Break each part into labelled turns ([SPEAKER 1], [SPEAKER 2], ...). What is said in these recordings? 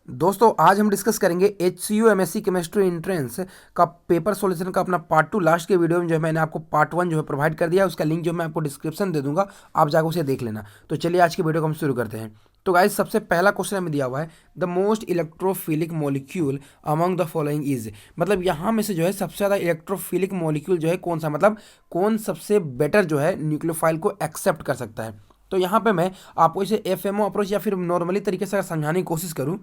[SPEAKER 1] दोस्तों आज हम डिस्कस करेंगे HCU MSc केमिस्ट्री एंट्रेंस का पेपर सॉल्यूशन का अपना पार्ट 2 लास्ट के वीडियो में जो है मैंने आपको पार्ट 1 जो है प्रोवाइड कर दिया है। उसका लिंक जो मैं आपको डिस्क्रिप्शन दे दूंगा, आप जाकर उसे देख लेना। तो चलिए आज की वीडियो को हम शुरू करते हैं। तो गाइस सबसे पहला क्वेश्चन हमें दिया हुआ है the most electrophilic molecule among the following is. मतलब यहाँ में से जो है सबसे ज़्यादा इलेक्ट्रोफिलिक मॉलिक्यूल जो है कौन सा, मतलब कौन सबसे बेटर जो है न्यूक्लियोफाइल को एक्सेप्ट कर सकता है। तो यहाँ पे मैं आपको इसे FMO अप्रोच या फिर नॉर्मली तरीके से समझाने की कोशिश करूँ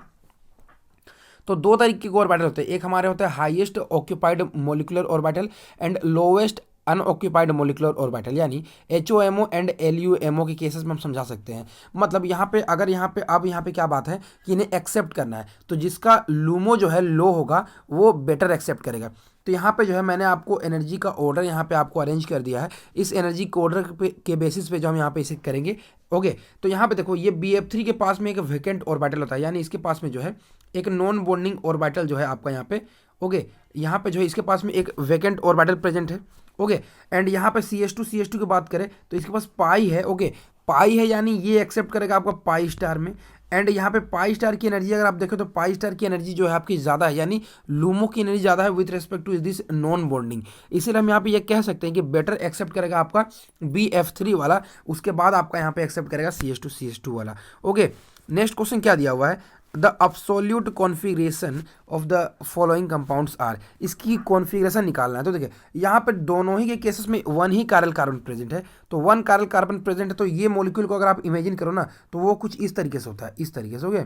[SPEAKER 1] तो दो तरीके के ऑर्बिटल होते हैं। एक हमारे होते हैं highest occupied molecular orbital and lowest unoccupied molecular orbital, यानी HOMO एंड LUMO के केसेस में हम समझा सकते हैं। मतलब यहाँ पे अगर यहाँ पे क्या बात है कि इन्हें एक्सेप्ट करना है, तो जिसका लूमो जो है लो होगा वो बेटर एक्सेप्ट करेगा। तो यहाँ पे जो है मैंने आपको एनर्जी का ऑर्डर यहाँ पे आपको अरेंज कर दिया है। इस एनर्जी के ऑर्डर के बेसिस पे जो हम यहाँ पे इसे करेंगे। ओके, तो यहाँ पे देखो ये BF3 के पास में एक वेकेंट ऑर्बिटल होता है, यानी इसके पास में जो है एक नॉन बॉन्डिंग ऑर्बिटल जो है आपका यहाँ पे। ओके, यहाँ पे जो है इसके पास में एक वेकेंट ऑर्बिटल प्रेजेंट है। ओके, एंड यहाँ पे CH2 की बात करें तो इसके पास पाई है। ओके, पाई है यानी ये एक्सेप्ट करेगा आपका पाई स्टार में। एंड यहाँ पे पाई स्टार की एनर्जी अगर आप देखो तो पाई स्टार की एनर्जी जो है आपकी ज़्यादा है, यानी लूमो की एनर्जी ज़्यादा है with respect to this non bonding. इसीलिए हम यहाँ पे ये कह सकते हैं कि बेटर एक्सेप्ट करेगा आपका BF3 वाला, उसके बाद आपका यहाँ पे एक्सेप्ट करेगा CH2 वाला। ओके, नेक्स्ट क्वेश्चन क्या दिया हुआ है the absolute configuration of the following compounds are. इसकी कॉन्फ़िगरेशन निकालना है। तो देखिए यहाँ पे दोनों ही के केसेस में वन ही कायरल कार्बन प्रेजेंट है। तो वन कायरल कार्बन प्रेजेंट है, तो ये मॉलिक्यूल को अगर आप इमेजिन करो ना तो वो कुछ इस तरीके से होता है, इस तरीके से। ओके,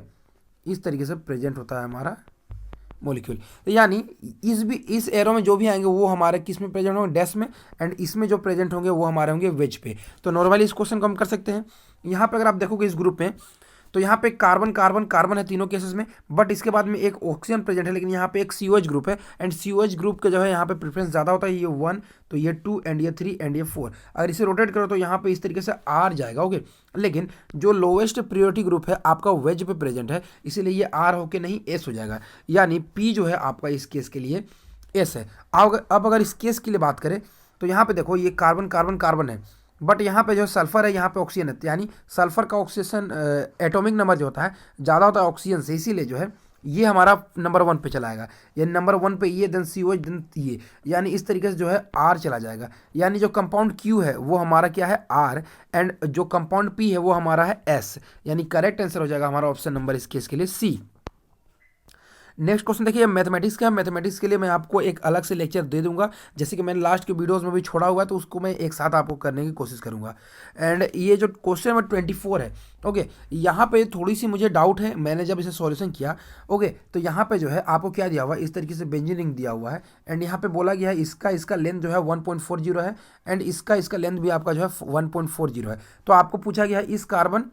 [SPEAKER 1] इस तरीके से प्रेजेंट होता है हमारा मॉलिक्यूल। तो यानी इस एरो में जो भी आएंगे वो हमारे किस में प्रेजेंट होंगे, डैश में, एंड इसमें जो प्रेजेंट होंगे वो हमारे होंगे वेज पे। तो नॉर्मली इस क्वेश्चन को हम कर सकते हैं। यहाँ पे अगर आप देखोगे इस ग्रुप में तो यहाँ पे कार्बन कार्बन कार्बन है तीनों केसेस में, बट इसके बाद में एक ऑक्सीजन प्रेजेंट है, लेकिन यहाँ पे एक COH ग्रुप है। एंड COH ग्रुप का जो है यहाँ पे प्रेफरेंस ज़्यादा होता है। ये 1, तो ये 2 एंड ये 3 एंड ये 4। अगर इसे रोटेट करो तो यहाँ पे इस तरीके से R जाएगा। ओके, लेकिन जो लोवेस्ट प्रियोरिटी ग्रुप है आपका वेज पे प्रेजेंट है, इसीलिए ये R होके नहीं S हो जाएगा, यानी P जो है आपका इस केस के लिए S है। अब अगर इस केस के लिए बात करें तो यहाँ पे देखो ये कार्बन कार्बन कार्बन है, बट यहाँ पे जो सल्फर है यहाँ पे ऑक्सीजन है, यानी सल्फर का ऑक्सीजन एटॉमिक नंबर जो होता है ज़्यादा होता है ऑक्सीजन से, इसीलिए जो है ये हमारा नंबर 1 पे चला आएगा। ये नंबर 1 पे ये, देन COH, देन ये, यानी इस तरीके से जो है R चला जाएगा। यानी जो कंपाउंड Q है वो हमारा क्या है R, एंड जो कंपाउंड P है वो हमारा है S, यानी करेक्ट आंसर हो जाएगा हमारा ऑप्शन नंबर इस केस के लिए C। नेक्स्ट क्वेश्चन देखिए मैथमेटिक्स का। मैथमेटिक्स के लिए मैं आपको एक अलग से लेक्चर दे दूंगा, जैसे कि मैंने लास्ट के वीडियोस में भी छोड़ा हुआ है, तो उसको मैं एक साथ आपको करने की कोशिश करूंगा। एंड ये जो क्वेश्चन नंबर 24 है, ओके, यहाँ पे थोड़ी सी मुझे डाउट है, मैंने जब इसे सॉल्यूशन किया। ओके, तो यहाँ पे जो है आपको क्या दिया हुआ है, इस तरीके से बेंजीन रिंग दिया हुआ है, एंड यहाँ पे बोला गया है इसका लेंथ जो है 1.40 है, एंड इसका लेंथ भी आपका जो है 1.40 है। तो आपको पूछा गया है इस कार्बन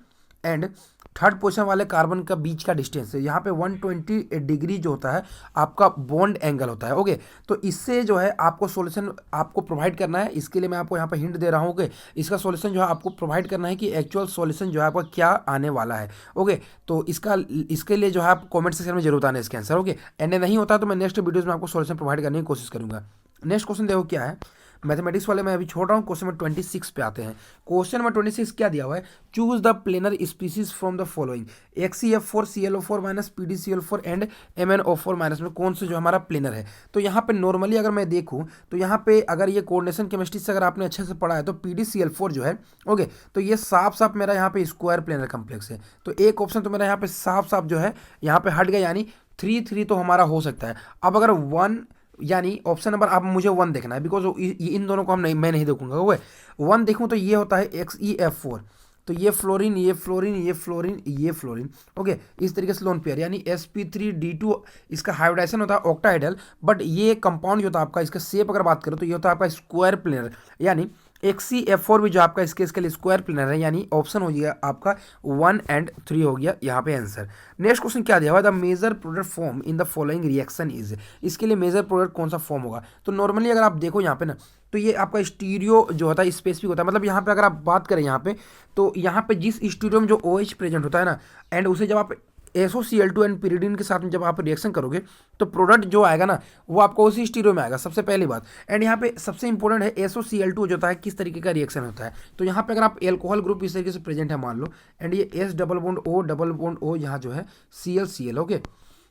[SPEAKER 1] एंड थर्ड पोजीशन वाले कार्बन का बीच का डिस्टेंस है, यहाँ पे 120 डिग्री जो होता है आपका बॉन्ड एंगल होता है। ओके, तो इससे जो है आपको सॉल्यूशन आपको प्रोवाइड करना है। इसके लिए मैं आपको यहाँ पे हिंट दे रहा हूँ कि इसका सॉल्यूशन जो है आपको प्रोवाइड करना है कि एक्चुअल सॉल्यूशन जो है आपका क्या आने वाला है। ओके, तो इसके लिए जो है आप कॉमेंट सेक्शन में जरूर आना इसके आंसर। ओके, एंड नहीं होता तो मैं नेक्स्ट वीडियोज़ में आपको सॉल्यूशन प्रोवाइड करने की कोशिश करूँगा। नेक्स्ट क्वेश्चन देखो क्या है, मैथमेटिक्स वाले मैं अभी छोड़ रहा हूँ, क्वेश्चन नंबर 26 पे आते हैं। क्वेश्चन नंबर 26 क्या दिया हुआ है, choose the planar species from the following HCF4 ClO4 minus PdCl4 and MnO4 minus में कौन से जो हमारा प्लेनर है। तो यहाँ पे नॉर्मली अगर मैं देखूँ तो यहाँ पे अगर ये कोऑर्डिनेशन केमिस्ट्री से अगर आपने अच्छे से पढ़ा है तो PdCl4 जो है, ओके, तो ये साफ साफ मेरा यहाँ पे स्क्वायर प्लेनर कम्प्लेक्स है। तो एक ऑप्शन तो मेरा यहाँ पे साफ साफ जो है यहाँ पे हट गया, यानी 3 तो हमारा हो सकता है। अब अगर 1, यानी ऑप्शन नंबर आप मुझे 1 देखना है, बिकॉज इन दोनों को मैं नहीं देखूंगा। ओके, 1 देखूं तो ये होता है XeF4, तो ये फ्लोरीन ये फ्लोरीन ये फ्लोरीन ये फ्लोरीन। ओके, इस तरीके से लोन पेयर, यानी sp3d2 इसका हाइब्रिडाइजेशन होता है ऑक्टाहाइड्रल, बट ये कंपाउंड जो होता है आपका, इसका शेप अगर बात करो तो ये होता है आपका स्क्वायर प्लेनर, यानी XeF4 भी जो आपका इसके इसके लिए स्क्वायर प्लेनर है, यानी ऑप्शन हो गया आपका 1 एंड 3 हो गया यहाँ पे आंसर। नेक्स्ट क्वेश्चन क्या दिया हुआ है, the major product form in the following reaction is. इसके लिए मेजर प्रोडक्ट कौन सा फॉर्म होगा। तो नॉर्मली अगर आप देखो यहाँ पे ना तो ये आपका स्टीरियो जो होता है स्पेसिफिक होता है। मतलब यहाँ पे अगर आप बात करें यहाँ पे तो यहाँ पे जिस स्टीरियो में जो OH प्रेजेंट होता है ना, एंड उसे जब आप SOCl2 एंड pyridine के साथ में जब आप रिएक्शन करोगे तो प्रोडक्ट जो आएगा ना वो आपको उसी स्टीरियो में आएगा, सबसे पहली बात। एंड यहाँ पे सबसे इंपॉर्टेंट है SOCl2 जो होता है किस तरीके का रिएक्शन होता है। तो यहाँ पे अगर आप एल्कोहल ग्रुप इस तरीके से प्रेजेंट है मान लो, एंड ये S डबल बॉन्ड O यहाँ जो है Cl ओके,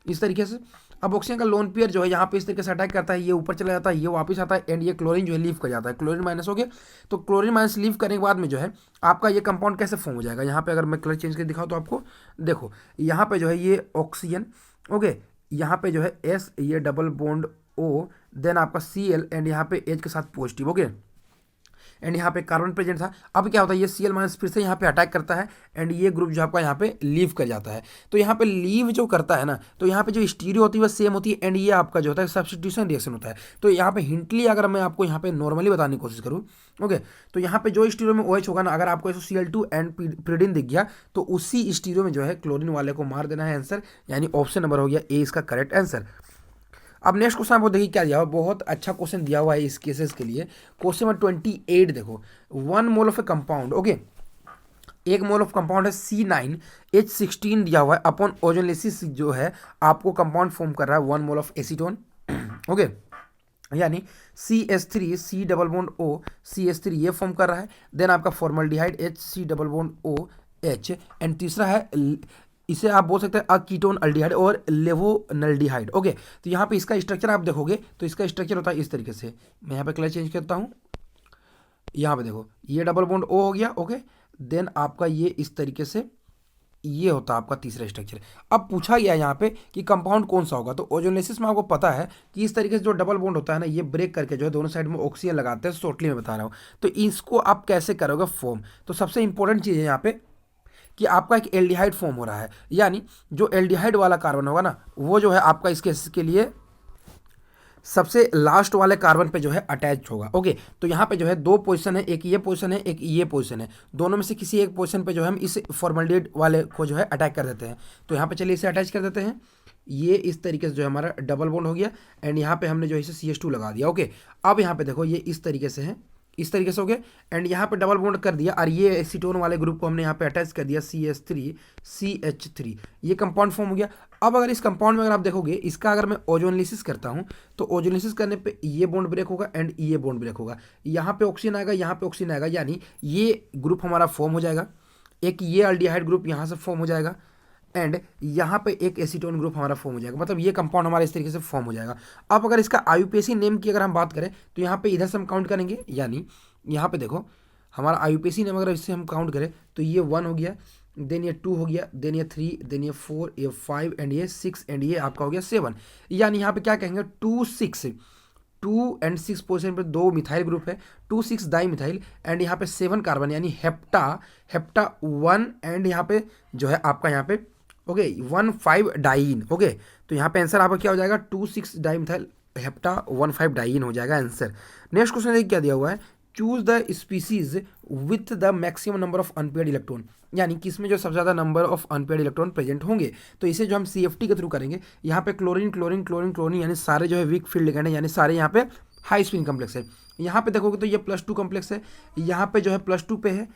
[SPEAKER 1] इस तरीके से। अब ऑक्सीजन का लोन पेयर जो है यहाँ पे इस तरीके से अटैक करता है, ये ऊपर चला जाता है, ये वापस आता है, एंड ये क्लोरीन जो है लीव कर जाता है, क्लोरीन माइनस हो गया। तो क्लोरीन माइनस लीव करने के बाद में जो है आपका ये कंपाउंड कैसे फॉर्म हो जाएगा, यहाँ पे अगर मैं कलर चेंज करके दिखाऊँ तो आपको देखो यहाँ पे जो है ये ऑक्सीजन ओके, यहाँ पे जो है S, ये डबल बॉन्ड O, देन आपका Cl एंड यहाँ पे H के साथ पॉजिटिव ओके, एंड यहाँ पे कार्बन प्रेजेंट था। अब क्या होता है ये Cl माइनस फिर से यहाँ पे अटैक करता है, एंड ये ग्रुप जो आपका यहाँ पे लीव कर जाता है। तो यहाँ पे लीव जो करता है ना, तो यहाँ पे जो स्टीरियो होती है वो सेम होती है, एंड ये आपका जो होता है सब्स्टिट्यूशन रिएक्शन होता है। तो यहाँ पे हिंटली अगर मैं आपको यहाँ पे नॉर्मली बताने की कोशिश करूँ ओके, तो यहाँ पे जो स्टीरियो में OH होगा ना, अगर आपको SOCl2 एंड pyridine दिख गया तो उसी स्टीरियो में जो है क्लोरीन वाले को मार देना है आंसर, यानी ऑप्शन नंबर हो गया ए इसका करेक्ट आंसर। अब नेक्स्ट क्वेश्चन आपको देखिए क्या दिया हुआ, बहुत अच्छा क्वेश्चन दिया हुआ है इस केसेस के लिए। क्वेश्चन नंबर 28 देखो, 1 mole of A compound okay, एक मोल ऑफ कंपाउंड है C9H16 दिया हुआ है, अपॉन ओजोनलिसिस जो है आपको कंपाउंड फॉर्म कर रहा है 1 मोल ऑफ एसीटोन ओके, यानी CH3 C double bond O CH3 ये फॉर्म कर रहा है, देन आपका formaldehyde HC double bond OH, and तीसरा है इसे आप बोल सकते हैं अकीटोन अल्डिहाइड और लेवोनल्डिहाइड ओके। तो यहाँ पे इसका स्ट्रक्चर आप देखोगे तो इसका स्ट्रक्चर होता है इस तरीके से, मैं यहाँ पे कलर चेंज करता हूँ, यहाँ पे देखो ये डबल बॉन्ड O हो गया ओके, देन आपका ये इस तरीके से ये होता है आपका तीसरा स्ट्रक्चर। अब पूछा गया यहाँ पे कि कंपाउंड कौन सा होगा, तो ओजोनेसिस में आपको पता है कि इस तरीके से जो डबल बॉन्ड होता है ना, ये ब्रेक करके जो है दोनों साइड में ऑक्सीजन लगाते हैं, शॉर्टली में बता रहा हूँ। तो इसको आप कैसे करोगे फॉर्म, तो सबसे इंपॉर्टेंट चीज़ है यहाँ पे कि आपका एक एल्डिहाइड फॉर्म हो रहा है, यानी जो एल्डिहाइड वाला कार्बन होगा ना वो जो है आपका इसके लिए सबसे लास्ट वाले कार्बन पे जो है अटैच होगा ओके। तो यहाँ पे जो है दो पोजीशन है, एक ये पोजीशन है, एक ये पोजीशन है, दोनों में से किसी एक पोजीशन पे जो है हम इस फॉर्मल्डिहाइड वाले को जो है अटैक कर देते हैं। तो यहाँ पे चलिए इसे अटैच कर देते हैं, ये इस तरीके से जो है हमारा डबल बॉन्ड हो गया, एंड यहाँ पे हमने जो है इसे CH2 लगा दिया ओके। अब यहाँ पे देखो ये इस तरीके से है, इस तरीके से हो गया, एंड यहाँ पे डबल बॉन्ड कर दिया, और ये एसीटोन वाले ग्रुप को हमने यहाँ पे अटैच कर दिया CH3 CH3, ये कंपाउंड फॉर्म हो गया। अब अगर इस कंपाउंड में अगर आप देखोगे, इसका अगर मैं ओजोनलिसिस करता हूँ तो ओजोनलिसिस करने पे ये बॉन्ड ब्रेक होगा एंड ये बॉन्ड ब्रेक होगा, यहाँ पे ऑक्सीजन आएगा, यहाँ पे ऑक्सीजन आएगा, यानी ये ग्रुप हमारा फॉर्म हो जाएगा, एक ये अल्डिहाइड ग्रुप यहाँ से फॉर्म हो जाएगा, एंड यहाँ पे एक एसीटोन ग्रुप हमारा फॉर्म हो जाएगा, मतलब ये कंपाउंड हमारा इस तरीके से फॉर्म हो जाएगा। अब अगर इसका IUPAC नेम की अगर हम बात करें तो यहाँ पे इधर से हम काउंट करेंगे, यानी यहाँ पे देखो हमारा IUPAC नेम अगर इससे हम काउंट करें तो ये 1 हो गया, देन ये 2 हो गया, देन ये 3, देन ये 4, ये 5 एंड ये 6 एंड ये आपका हो गया 7, यानी यहाँ पे क्या कहेंगे 2 एंड 6 पोजीशन पे 2 मिथाइल ग्रुप है, 2,6 डाई मिथाइल, एंड यहाँ पे 7 कार्बन, यानी हेप्टा 1, एंड यहाँ पे जो है आपका यहाँ पे ओके 1,5 डाइन ओके। तो यहाँ पे आंसर आपका क्या हो जाएगा 2,6 डाई मिथाइल हेप्टा 1,5 डाइन हो जाएगा आंसर। नेक्स्ट क्वेश्चन देखिए क्या दिया हुआ है, choose the species with the maximum number of unpaired electron, यानी किसमें जो सबसे ज़्यादा number of unpaired electron present होंगे। तो इसे जो हम CFT के थ्रू करेंगे, यहाँ पे क्लोरीन क्लोरीन क्लोरीन क्लोरीन, यानी सारे जो है वीक फील्ड लिगेंड है, यानी सारे यहाँ पे हाई स्पिन कम्प्लेक्स है। यहाँ पे देखोगे तो ये +2 कम्प्लेक्स है, यहाँ पे जो है +2 पे है,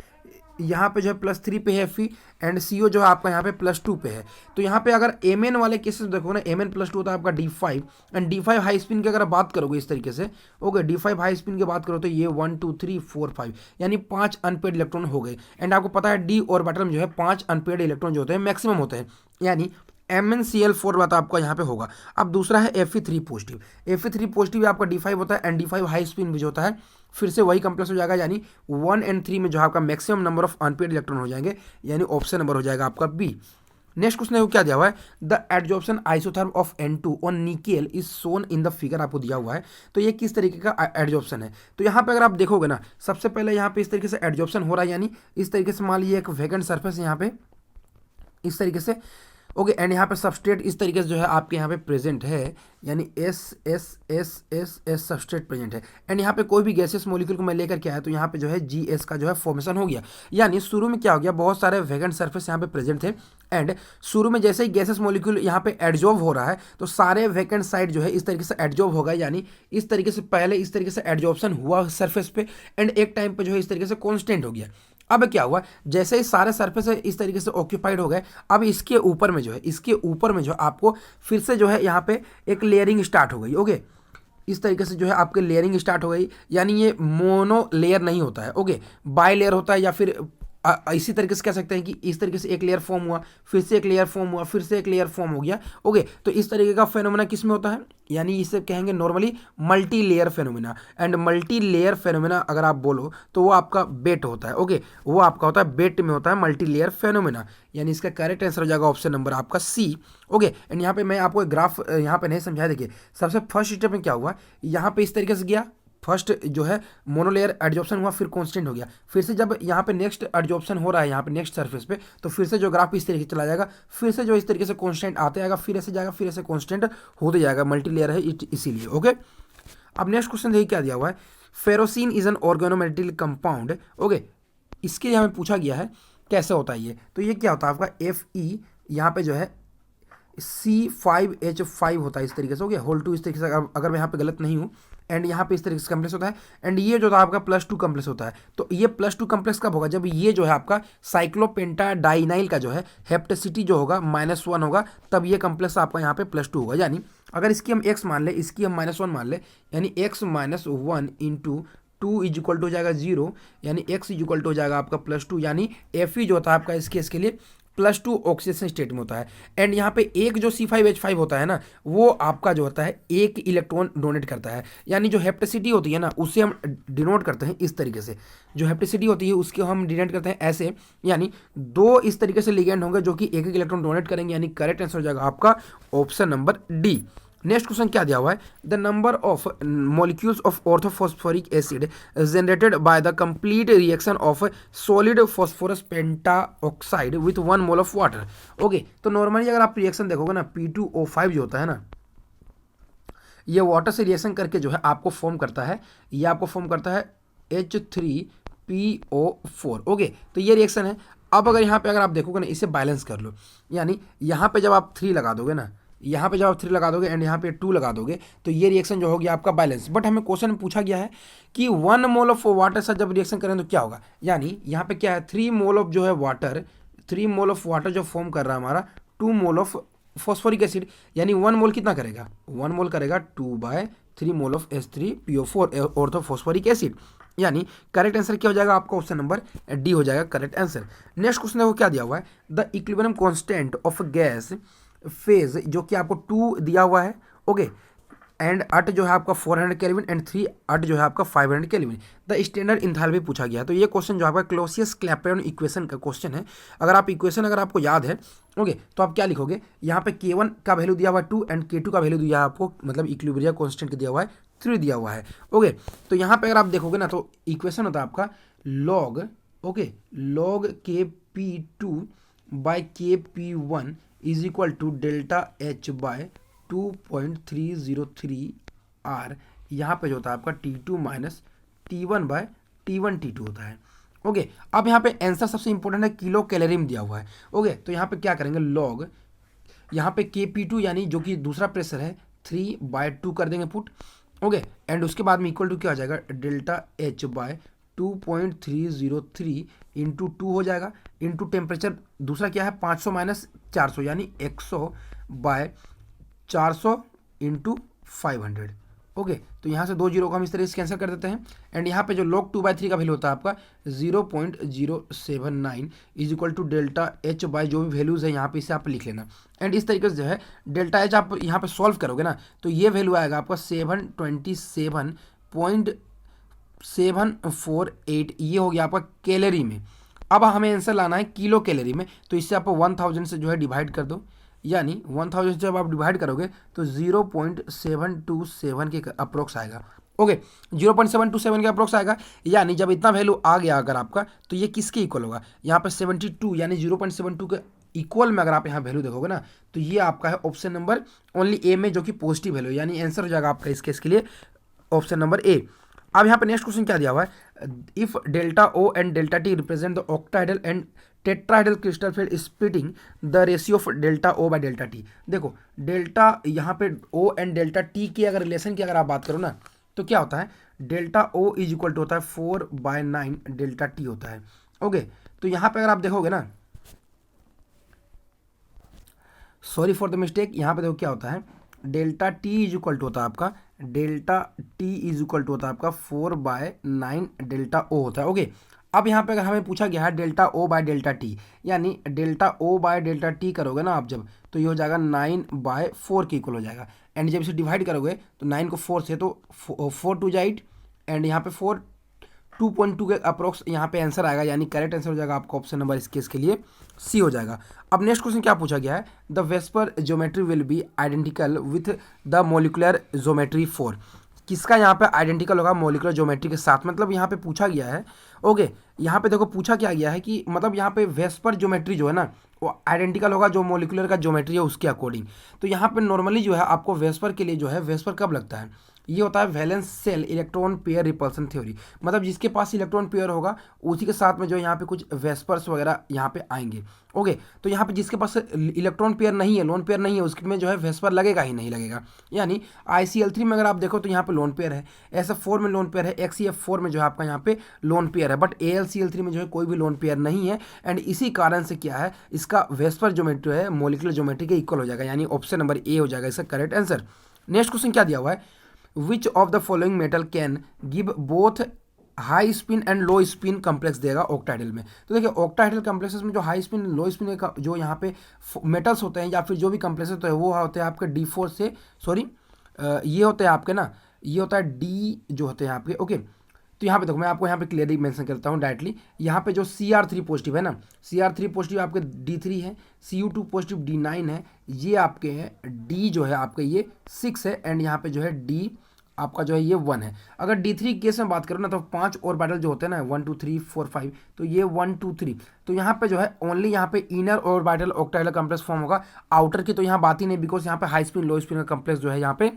[SPEAKER 1] यहाँ पे जो है +3 पे है Fe, एंड CO जो है आपका यहाँ पे +2 पे है। तो यहाँ पे अगर Mn वाले केसेस देखो ना, Mn +2 होता है आपका D5, and D5 high spin की अगर बात करोगे इस तरीके से ओके, D5 हाई स्पिन की बात करो तो ये 1 2 3 4 5, यानी 5 अनपेड इलेक्ट्रॉन हो गए। एंड आपको पता है D ऑर्बिटल में जो है 5 अनपेड इलेक्ट्रॉन जो होते हैं मैक्सिमम होते हैं, यानी MnCl4 बात आपका यहाँ पे होगा। अब दूसरा है Fe3 पॉजिटिव, Fe3 पॉजिटिव आपका D5 होता है, एंड D5 हाई स्पिन भी जो होता है फिर से वही कम्प्लेक्स हो जाएगा, यानी 1 एंड 3 में जो आपका maximum number of unpaired electron हो जाएंगे, यानी ऑप्शन नंबर हो जाएगा आपका B। नेक्स्ट क्वेश्चन है वो क्या दिया हुआ है, the adsorption isotherm of N2 on nickel is shown in the figure, आपको दिया हुआ है। तो ये किस तरीके का एडजॉर्प्शन है, तो यहाँ पे अगर आप देखोगे ना, सबसे पहले यहाँ पे इस तरीके से एडजॉर्प्शन हो रहा है, यानी इस तरीके से मान लीजिए एक वैकेंट सर्फेस यहाँ पे इस तरीके से ओके, एंड यहाँ पे सबस्ट्रेट इस तरीके से जो है आपके यहाँ पे प्रेजेंट है, यानी S सबस्ट्रेट प्रेजेंट है, एंड यहाँ पे कोई भी गैसेस मॉलिक्यूल को मैं लेकर के आया तो यहाँ पे जो है GS का जो है फॉर्मेशन हो गया। यानी शुरू में क्या हो गया, बहुत सारे वैकेंट सरफेस यहाँ पे प्रेजेंट थे, एंड शुरू में जैसे ही गैसेस मॉलिक्यूल यहाँ पे एडजॉर्ब हो रहा है तो सारे वैकेंट साइड जो है इस तरीके से एडजॉर्ब होगा, यानी इस तरीके से पहले इस तरीके से एडजॉर्प्शन हुआ सरफेस पे, एंड एक टाइम पे जो है इस तरीके से कॉन्स्टेंट हो गया। अब क्या हुआ, जैसे ही सारे सरफेस इस तरीके से ऑक्यूपाइड हो गए, अब इसके ऊपर में जो है, इसके ऊपर में जो आपको फिर से जो है यहाँ पे एक लेयरिंग स्टार्ट हो गई। ओके, इस तरीके से जो है आपके लेयरिंग स्टार्ट हो गई, यानी ये मोनो लेयर नहीं होता है, ओके, बाय लेयर होता है, या फिर इसी तरीके से कह सकते हैं कि इस तरीके से एक लेयर फॉर्म हुआ, फिर से एक लेयर फॉर्म हुआ, फिर से एक लेयर फॉर्म हो गया। ओके, तो इस तरीके का फेनोमेना किस में होता है, यानी इसे कहेंगे normally multi layer phenomena. And multi layer phenomena अगर आप बोलो तो वो आपका बेट होता है। ओके, वो आपका होता है बेट में होता है मल्टी लेयर फेनोमेना, यानी इसका करेक्ट आंसर हो जाएगा ऑप्शन नंबर आपका सी। ओके, एंड यहाँ पे मैं आपको एक ग्राफ यहाँ पे नहीं समझाया, देखिए सबसे फर्स्ट स्टेप में क्या हुआ, यहाँ पे इस तरीके से गया, फर्स्ट जो है मोनोलेयर एडजॉर्प्शन हुआ, फिर कांस्टेंट हो गया, फिर से जब यहाँ पे नेक्स्ट एडजॉर्प्शन हो रहा है यहाँ पे नेक्स्ट सरफेस पे, तो फिर से जो ग्राफ इस तरीके से चला जाएगा, फिर से जो इस तरीके से कांस्टेंट आते जाएगा, फिर ऐसे जाएगा, फिर ऐसे कांस्टेंट होते जाएगा, मल्टी लेयर है इसीलिए। ओके, अब नेक्स्ट क्वेश्चन देखिए क्या दिया हुआ है, ferrocene is an organometallic compound. Okay, इसके लिए हमें पूछा गया है कैसे होता है ये, तो ये क्या होता है आपका Fe, यहाँ पे जो है C5H5 होता है इस तरीके से। हो गया, होल टू इस तरीके से, अगर मैं यहाँ पे गलत नहीं हूँ, एंड यहाँ पे इस तरीके से कम्प्लेक्स होता है, एंड ये जो था आपका +2 कम्प्लेक्स होता है। तो ये +2 कम्प्लेक्स कब होगा, जब ये जो है आपका साइक्लोपेंटाडाइनाइल का जो है हेप्टेसिटी जो होगा -1 होगा, तब ये कम्प्लेक्स आपका यहाँ पे +2 होगा। यानी अगर इसकी हम x मान ले, इसकी हम -1 मान ले, यानी x -1 into 2 is equal to हो जाएगा 0, यानी x इज इक्वल टू हो जाएगा आपका +2, यानी Fe जो होता है आपका इस केस के लिए +2 ऑक्सीडेशन स्टेट में होता है। एंड यहाँ पे एक जो C5H5 होता है ना, वो आपका जो होता है एक इलेक्ट्रॉन डोनेट करता है, यानी जो हेप्टेसिटी होती है ना उसे हम डिनोट करते हैं इस तरीके से, जो हेप्टेसिटी होती है उसके हम डिनोट करते हैं ऐसे, यानी 2 इस तरीके से लिगेंड होंगे जो कि एक एक इलेक्ट्रॉन डोनेट करेंगे, यानी करेक्ट आंसर हो जाएगा आपका option number D. Next question क्या दिया हुआ है, the number of molecules of orthophosphoric acid generated by the complete reaction of solid phosphorus pentoxide with 1 mole of water. Okay, तो नॉर्मली अगर आप रिएक्शन देखोगे ना, P2O5 जो होता है ना, ये वाटर से रिएक्शन करके जो है आपको फॉर्म करता है, ये आपको फॉर्म करता है H3PO4। ओके, तो ये रिएक्शन है। अब अगर यहाँ पे अगर आप देखोगे ना, इसे बैलेंस कर लो, यानी यहाँ पे जब आप 3 लगा दोगे ना, यहाँ पे जब आप 3 लगा दोगे एंड यहाँ पे 2 लगा दोगे, तो ये रिएक्शन जो होगी आपका बैलेंस। बट हमें क्वेश्चन में पूछा गया है कि 1 मोल ऑफ वाटर से जब रिएक्शन करें तो क्या होगा, यानी यहाँ पे क्या है 3 मोल ऑफ जो है वाटर, 3 मोल ऑफ वाटर जो फॉर्म कर रहा है हमारा 2 मोल ऑफ फॉस्फोरिक एसिड, यानी 1 मोल कितना करेगा, 1 मोल करेगा 2/3 mole of H3PO4 orthophosphoric acid, यानी करेक्ट आंसर क्या हो जाएगा आपका ऑप्शन नंबर डी हो जाएगा करेक्ट आंसर। नेक्स्ट क्वेश्चन देखो क्या दिया हुआ है, the equilibrium constant of gas phase जो कि आपको 2 दिया हुआ है। ओके, एंड अट जो है आपका 400 केल्विन एंड 3 अट जो है आपका 500 केल्विन, द स्टैंडर्ड इंथैल्पी पूछा गया है। तो ये क्वेश्चन जो आपका क्लोसियस क्लैपेरॉन इक्वेशन का क्वेश्चन है। अगर आप इक्वेशन अगर आपको याद है, ओके, तो आप क्या लिखोगे, यहाँ पे K1 का वैल्यू दिया हुआ है 2 एंड K2 का वैल्यू दिया है आपको, मतलब इक्विलिब्रियम कांस्टेंट दिया हुआ है 3 दिया हुआ है। ओके, तो यहाँ पे अगर आप देखोगे ना, तो इक्वेशन होता है आपका log, okay, log KP2/KP1 is equal to ΔH/2.303 R, यहाँ पे जो होता है आपका T2 माइनस T1/T1T2 होता है। ओके, अब यहाँ पे आंसर सबसे इंपॉर्टेंट है, किलो कैलोरी में दिया हुआ है। ओके, तो यहाँ पे क्या करेंगे, लॉग यहाँ पे KP2 यानी जो कि दूसरा प्रेशर है 3/2 कर देंगे पुट। ओके, एंड उसके बाद में इक्वल टू क्या हो जाएगा, ΔH/2.303 इंटू 2 हो जाएगा, इंटू टेम्परेचर दूसरा क्या है 500 माइनस 400, यानी 100/400 इंटू 500। ओके, तो यहाँ से 2 जीरो को हम इस तरह से कैंसिल कर देते हैं, एंड यहाँ पे जो log 2/3 का वैल्यू होता है आपका 0.079 is equal to ΔH bye जो भी वैल्यूज़ है यहाँ पे इसे आप लिख लेना। एंड इस तरीके से जो है ΔH आप यहाँ पे सॉल्व करोगे ना, तो ये वैल्यू आएगा आपका 727.748, ये हो गया आपका कैलोरी में। अब हमें आंसर लाना है किलो कैलोरी में, तो इससे आप 1000 से जो है डिवाइड कर दो, यानी 1000 जब आप डिवाइड करोगे तो 0.727 के अप्रोक्स आएगा। ओके, 0.727 के अप्रोक्स आएगा, यानी जब इतना वैल्यू आ गया अगर आपका, तो ये किसके इक्वल होगा, यहाँ पे 72, यानी 0.72 के इक्वल में अगर आप यहाँ वैल्यू देखोगे ना, तो ये आपका है ऑप्शन नंबर ओनली ए में, जो कि पॉजिटिव वैल्यू, यानी आंसर हो जाएगा आपका इस केस के लिए ऑप्शन नंबर ए। अब यहाँ पे नेक्स्ट क्वेश्चन क्या दिया हुआ है, if ΔO and ΔT represent the ऑक्टाइडल and tetrahedral crystal field splitting the ratio of ΔO/ΔT। देखो डेल्टा यहाँ पे O एंड ΔT की अगर रिलेशन की अगर आप बात करो ना, तो क्या होता है, ΔO इज इक्वल टू होता है 4/9 ΔT होता है। ओके, तो यहाँ पे अगर आप देखोगे ना, सॉरी फॉर द मिस्टेक, यहाँ पे देखो क्या होता है, delta T is equal to होता है आपका, delta T is equal to होता है आपका 4/9 डेल्टा ओ होता है। ओके, अब यहाँ पे अगर हमें पूछा गया है delta O by delta T, यानी delta O by delta T करोगे ना आप जब, तो ये हो जाएगा 9/4 के इक्वल हो जाएगा। एंड जब इसे डिवाइड करोगे तो 9 को 4 से, तो 4 टू जा 8, एंड यहाँ पे 4 2.2 के अप्रोक्स यहाँ पे आंसर आएगा, यानी करेक्ट आंसर हो जाएगा आपका ऑप्शन नंबर इस केस के लिए सी हो जाएगा। अब नेक्स्ट क्वेश्चन क्या पूछा गया है, the VSEPR geometry will be identical with the molecular geometry 4। किसका यहाँ पे आइडेंटिकल होगा मोलिकुलर ज्योमेट्री के साथ, मतलब यहाँ पे पूछा गया है। ओके, यहाँ पे देखो पूछा क्या गया है कि मतलब यहाँ पे वेस्पर ज्योमेट्री जो है ना वो आइडेंटिकल होगा जो मोलिकुलर का ज्योमेट्री है उसके अकॉर्डिंग। तो यहाँ पे नॉर्मली जो है आपको वेस्पर के लिए जो है, वेस्पर कब लगता है, ये होता है valence shell electron pair repulsion theory, मतलब जिसके पास इलेक्ट्रॉन पेयर होगा उसी के साथ में जो यहाँ पे कुछ वेस्पर्स वगैरह यहाँ पे आएंगे। ओके, तो यहाँ पे जिसके पास इलेक्ट्रॉन पेयर नहीं है, लोन पेयर नहीं है, उसमें जो है वेस्पर लगेगा ही नहीं लगेगा। यानी ICl3 में अगर आप देखो तो यहाँ पे लोन पेयर है, SF4 में लोन पेयर है, XeF4 में जो है आपका यहाँ पे लोन पेयर है, बट AlCl3 में जो है कोई भी लोन पेयर नहीं है। एंड इसी कारण से क्या है, इसका वेस्पर ज्योमेट्री है मोलिकुलर ज्योमेट्री के इक्वल हो जाएगा, यानी ऑप्शन नंबर ए हो जाएगा इसका करेक्ट आंसर। नेक्स्ट क्वेश्चन क्या दिया हुआ है, which of the following metal can give both high spin and low spin complex देगा ऑक्टाइडल में। तो देखिए ऑक्टाइडल कम्प्लेक्सेस में जो हाई स्पिन लो स्पिन का जो यहाँ पे मेटल्स होते हैं या फिर जो भी कम्प्लेक्सेस होते हैं वो होते हैं आपके D4 से, सॉरी ये होते हैं आपके ना, ये होता है डी जो होते हैं आपके। ओके, तो यहाँ पे देखो मैं आपको यहाँ पे क्लियरली मेंशन करता हूँ डायरेक्टली, यहाँ पे जो Cr3 पॉजिटिव है ना, Cr3 पॉजिटिव आपके D3 है, Cu2 पॉजिटिव D9 है, ये आपके हैं D जो है आपके ये 6 है, एंड यहाँ पे जो है D आपका जो है ये 1 है। अगर D3 केस में बात करो ना तो 5 ऑर्बिटल जो होते हैं ना 1 2 3 4 5, तो ये 1 2 3, तो यहाँ पे जो है ओनली यहाँ पे इनर ऑर्बिटल ऑक्टाइडल कॉम्प्लेक्स फॉर्म होगा, आउटर की तो यहाँ बात ही नहीं, बिकॉज यहाँ पे हाई स्पिन लो स्पिन का कॉम्प्लेक्स जो है यहाँ पे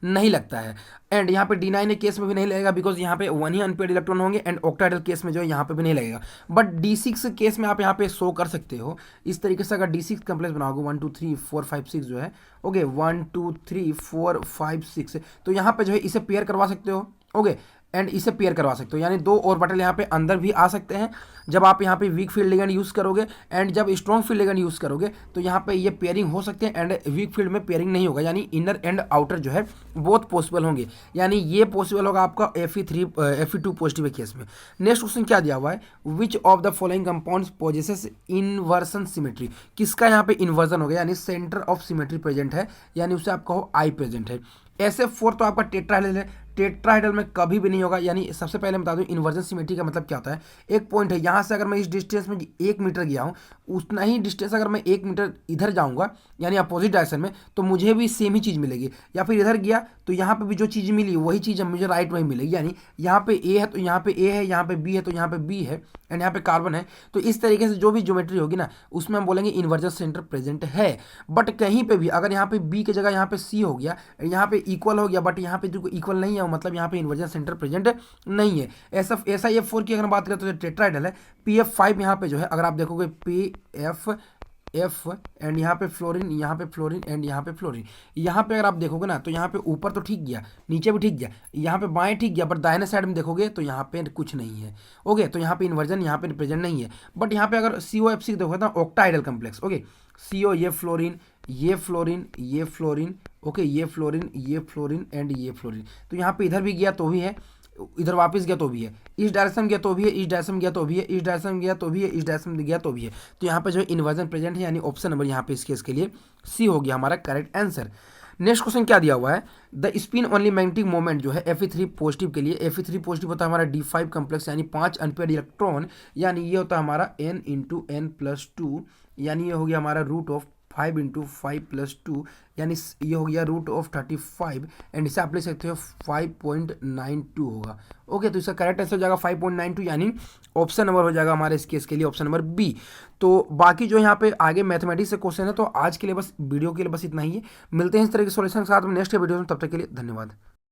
[SPEAKER 1] नहीं लगता है। एंड यहाँ पे D9 केस में भी नहीं लगेगा, बिकॉज यहाँ पे 1 ही अनपेड इलेक्ट्रॉन होंगे, एंड ऑक्टाइडल केस में जो है यहाँ पे भी नहीं लगेगा। बट D6 केस में आप यहाँ पे शो कर सकते हो इस तरीके से, अगर D6 कम्प्लेक्स बनाओगे 1 2 3 4 5 6 जो है, ओके 1 2 3 4 5 6, तो यहाँ पे जो है इसे पेयर करवा सकते हो। ओके, एंड इसे पेयर करवा सकते हो, यानी 2 ऑर्बिटल यहाँ पे अंदर भी आ सकते हैं जब आप यहाँ पे वीक फील्ड लिगेंड यूज़ करोगे, एंड जब स्ट्रॉन्ग फील्ड लिगेंड यूज़ करोगे तो यहाँ पे ये पेयरिंग हो सकते हैं, एंड वीक फील्ड में पेयरिंग नहीं होगा, यानी इनर एंड आउटर जो है बहुत पॉसिबल होंगे, यानी ये पॉसिबल होगा आपका Fe2 पॉजिटिव केस में। नेक्स्ट क्वेश्चन क्या दिया हुआ है, which of the following compounds possesses inversion symmetry, किसका यहाँ पे इन्वर्जन हो गया, यानी सेंटर ऑफ सिमेट्री प्रेजेंट है, यानी उसे आप कहो आई प्रेजेंट है। SF4 तो आपका टेट्राहेड्रल है, टेट्राहेड्रल में कभी भी नहीं होगा। यानी सबसे पहले बता दूं इन्वर्जन सिमेट्री का मतलब क्या होता है, एक पॉइंट है यहाँ से अगर मैं इस डिस्टेंस में 1 मीटर गया हूँ, उतना ही डिस्टेंस अगर मैं 1 मीटर इधर जाऊँगा यानी अपोजिट डायरेक्शन में, तो मुझे भी सेम ही चीज़ मिलेगी, या फिर इधर गया तो यहाँ पे भी जो चीज़ मिली वही चीज़ मुझे राइट में मिलेगी, यानी यहाँ पे ए है तो यहाँ पे ए है, यहाँ पे बी है तो यहाँ पे बी है, एंड यहाँ पे कार्बन है। तो इस तरीके से जो भी ज्योमेट्री होगी ना उसमें हम बोलेंगे इन्वर्जन सेंटर प्रेजेंट है। बट कहीं पे भी अगर यहाँ पे बी की जगह यहाँ पे सी हो गया, यहाँ पे इक्वल हो गया, बट यहाँ पे जो इक्वल नहीं है मतलब यहाँ पे इन्वर्जन सेंटर प्रेजेंट नहीं है। SiF4 की अगर हम बात करें तो टेट्राहेड्रल है। PF5 यहाँ पे जो है अगर आप देखोगे PF एंड यहाँ पे फ्लोरीन, यहाँ पे फ्लोरीन, एंड यहाँ पे फ्लोरीन, यहाँ पे अगर आप देखोगे ना तो यहाँ पे ऊपर तो ठीक गया, नीचे भी ठीक गया, यहाँ पे बाएं ठीक गया, बट दाहिने साइड में देखोगे तो यहाँ पे कुछ नहीं है। ओके, तो यहाँ पे इन्वर्जन यहाँ पे प्रेजेंट नहीं है। बट यहाँ पे अगर COFC देखोगे ना ऑक्टाइडल कम्प्लेक्स, ओके CO ये फ्लोरीन, ये फ्लोरीन, ये फ्लोरीन, ओके ये फ्लोरीन, ये फ्लोरीन, एंड ये फ्लोरीन, तो यहाँ पे इधर भी गया तो भी है, इधर वापस गया तो भी है, इस डायरेक्शन गया तो भी है, इस डायरेक्शन गया तो भी है, इस डायरेक्शन गया तो भी है, इस डायरेक्शन गया तो भी है, तो यहाँ पे जो है इन्वर्जन प्रेजेंट है, यानी ऑप्शन नंबर यहाँ पे इस केस के लिए सी हो गया हमारा करेक्ट आंसर। नेक्स्ट क्वेश्चन क्या दिया हुआ है, the spin only magnetic moment जो है Fe3 पॉजिटिव के लिए, Fe3 पॉजिटिव होता है हमारा D5 कम्प्लेक्स, यानी 5 अनपेड इलेक्ट्रॉन, यानी ये होता है हमारा n × n+2, यानी ये हो गया हमारा √5 × 5+2, यानी ये हो गया √35, एंड इसे आप ले सकते हो 5.92 होगा। ओके, तो इसका करेक्ट आंसर हो जाएगा 5.92, यानी ऑप्शन नंबर हो जाएगा हमारे इस केस के लिए ऑप्शन नंबर बी। तो बाकी जो यहाँ पे आगे मैथमेटिक्स से क्वेश्चन है, तो आज के लिए बस वीडियो के लिए बस इतना ही है। मिलते हैं इस तरह के सॉल्यूशन के साथ में नेक्स्ट वीडियो में, तब तक के लिए धन्यवाद।